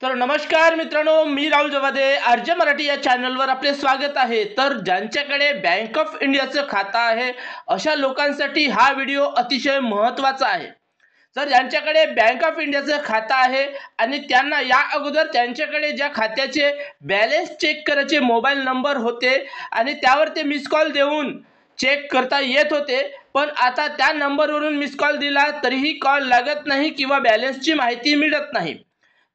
तर नमस्कार मित्रांनो, मी राहुल जवादे आर्य मराठी या चॅनलवर आपले स्वागत आहे। तर ज्यांच्याकडे बँक ऑफ इंडियाचं खातं आहे अशा लोकांसाठी हा व्हिडिओ अतिशय महत्त्वाचा आहे। तर ज्यांच्याकडे बँक ऑफ इंडियाचं खातं आहे आणि त्यांना या अगोदर त्यांच्याकडे ज्या खात्याचे बॅलन्स चेक करायचे मोबाईल नंबर होते आणि त्यावर ते मिस कॉल देऊन चेक करता येत होते, पण आता त्या नंबरवरून मिस कॉल दिला तरीही कॉल लागत नाही किंवा बॅलन्सची माहिती मिळत नाही।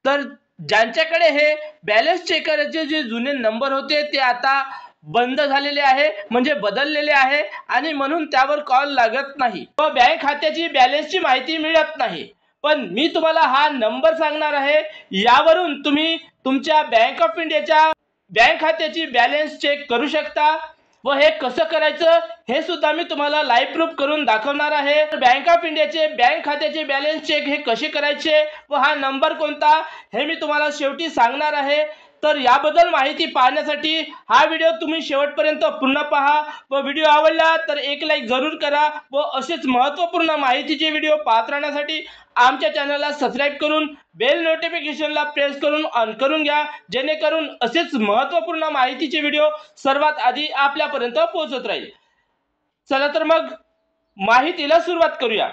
तर ज्यांच्याकडे हे बॅलन्स चेक करायचे जे जुने नंबर होते ते आता बंद झालेले आहे, म्हणजे बदललेले आहे आणि म्हणून त्यावर कॉल लागत नाही व बँक खात्याची बॅलन्सची माहिती मिळत नाही। पण मी तुम्हाला हा नंबर सांगणार आहे, यावरून तुम्ही तुमच्या बँक ऑफ इंडियाच्या बँक खात्याची बॅलन्स चेक करू शकता व हे कसं करायचं हे सुद्धा मी तुम्हाला लाईव्ह प्रूफ करून दाखवणार आहे। बँक ऑफ इंडियाचे बँक खात्याचे बॅलन्स चेक हे कसे करायचे व हा नंबर कोणता हे मी तुम्हाला शेवटी सांगणार आहे। तर याबद्दल माहिती पाहण्यासाठी हा व्हिडिओ तुम्ही शेवटपर्यंत पूर्ण पहा व व्हिडिओ आवडला तर एक लाईक जरूर करा व असेच महत्त्वपूर्ण माहितीचे व्हिडिओ पाहत राहण्यासाठी आमच्या चॅनलला सबस्क्राइब करून बेल नोटिफिकेशनला प्रेस करून ऑन करून घ्या, जेणेकरून असेच महत्त्वपूर्ण माहितीचे व्हिडिओ सर्वात आधी आपल्यापर्यंत पोहोचत राहील। चला तर मग माहितीला सुरुवात करूया।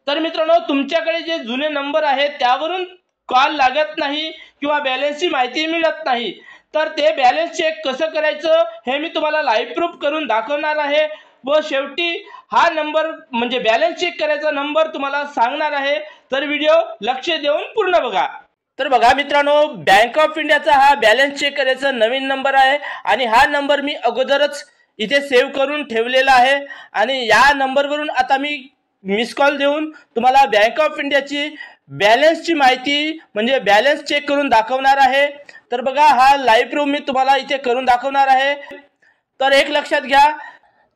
तर मित्रांनो, तुमच्याकडे जे जुने नंबर आहेत त्यावरून कॉल लागत नाही किंवा बॅलन्सची माहिती मिळत नाही, तर ते बॅलन्स चेक कसं करायचं हे मी तुम्हाला लाईव्ह प्रूफ करून दाखवणार आहे व शेवटी हा नंबर म्हणजे बॅलन्स चेक करायचा नंबर तुम्हाला सांगणार आहे। तर व्हिडिओ लक्ष देऊन पूर्ण बघा। तर बघा मित्रांनो, बँक ऑफ इंडियाचा हा बॅलन्स चेक करायचा नवीन नंबर आहे आणि हा नंबर मी अगोदरच इथे सेव्ह करून ठेवलेला आहे आणि या नंबरवरून आता मी मिस कॉल देऊन तुम्हाला बँक ऑफ इंडियाची बॅलन्सची माहिती म्हणजे बॅलन्स चेक करून दाखवणार आहे। तर बघा, हा लाईव्ह प्रूफ मी तुम्हाला इथे करून दाखवणार आहे। तर एक लक्षात घ्या,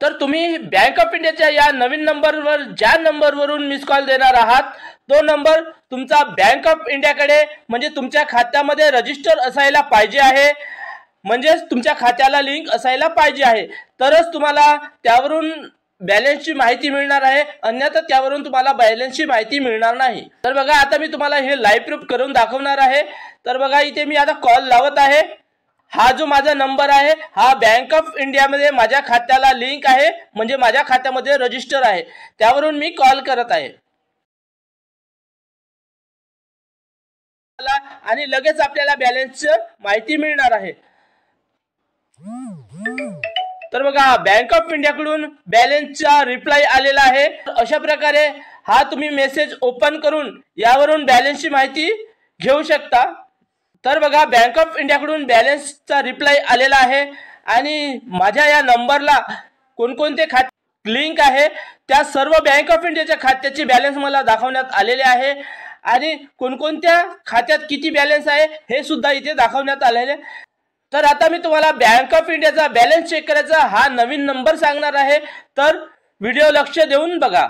तर तुम्ही बँक ऑफ इंडियाच्या या नवीन नंबरवर ज्या नंबरवरून मिस कॉल देणार आहात तो नंबर तुमचा बँक ऑफ इंडियाकडे म्हणजे तुमच्या खात्यामध्ये रजिस्टर असायला पाहिजे आहे, म्हणजेच तुमच्या खात्याला लिंक असायला पाहिजे आहे, तरच तुम्हाला त्यावरून बॅलन्सची माहिती मिळणार आहे, अन्यथा त्यावरून तुम्हाला बॅलन्सची माहिती मिळणार नाही। तर बघा, आता मी तुम्हाला हे लाईव्ह प्रूफ करून दाखवणार आहे। तर बघा, इथे मी आता कॉल लावत आहे। हा जो माझा नंबर आहे हा बँक ऑफ इंडियामध्ये माझ्या खात्याला लिंक आहे, म्हणजे माझ्या खात्यामध्ये रजिस्टर आहे, त्यावरून मी कॉल करत आहे आणि लगेच आपल्याला बॅलन्सची माहिती मिळणार आहे। तर बघा, बँक ऑफ इंडियाकडून बॅलन्सचा रिप्लाय आलेला आहे। अशा प्रकारे हा तुम्ही मेसेज ओपन करून यावरून बॅलन्सची माहिती घेऊ शकता। तर बघा, बँक ऑफ इंडियाकडून बॅलन्सचा रिप्लाय आलेला आहे आणि माझ्या या नंबरला कोणकोणते खाते लिंक आहे त्या सर्व बँक ऑफ इंडियाच्या खात्याची बॅलन्स मला दाखवण्यात आलेले आहे आणि कोणकोणत्या खात्यात किती बॅलन्स आहे हे सुद्धा इथे दाखवण्यात आलेले। तर आता मी तुम्हाला बँक ऑफ इंडियाचा बॅलन्स चेक करायचा हा नवीन नंबर सांगणार आहे, तर व्हिडिओ लक्ष देऊन बघा।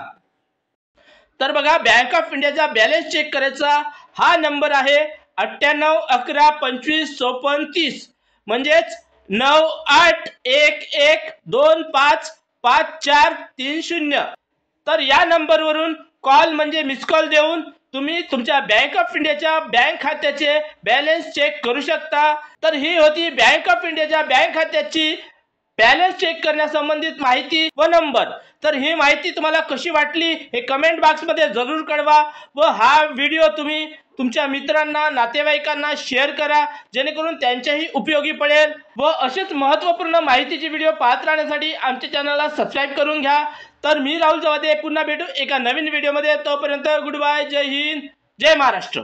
तर बघा, बँक ऑफ इंडियाचा बॅलन्स चेक करायचा हा नंबर आहे 9811255430, म्हणजेच 9811255430। तर या नंबरवरून कॉल म्हणजे मिस कॉल देऊन तुम्ही तुमच्या बँक ऑफ इंडियाच्या बँक खात्याचे बॅलन्स चेक करू शकता। तर ही होती बँक ऑफ इंडियाच्या बँक खात्याची बॅलन्स चेक करण्यासंबंधित माहिती व नंबर। तर ही माहिती तुम्हाला कशी वाटली हे कमेंट बॉक्समध्ये जरूर कळवा व हा व्हिडिओ तुम्ही तुमच्या मित्रांना नातेवाईकांना शेअर करा, जेणेकरून त्यांच्याही उपयोगी पडेल व असेच महत्त्वपूर्ण माहितीचे व्हिडिओ पाहत राहण्यासाठी आमच्या चॅनलला सबस्क्राइब करून घ्या। तर मी राहुल जवादे पुन्हा भेटू एका नवीन व्हिडिओमध्ये, तोपर्यंत गुड बाय, जय हिंद, जय महाराष्ट्र।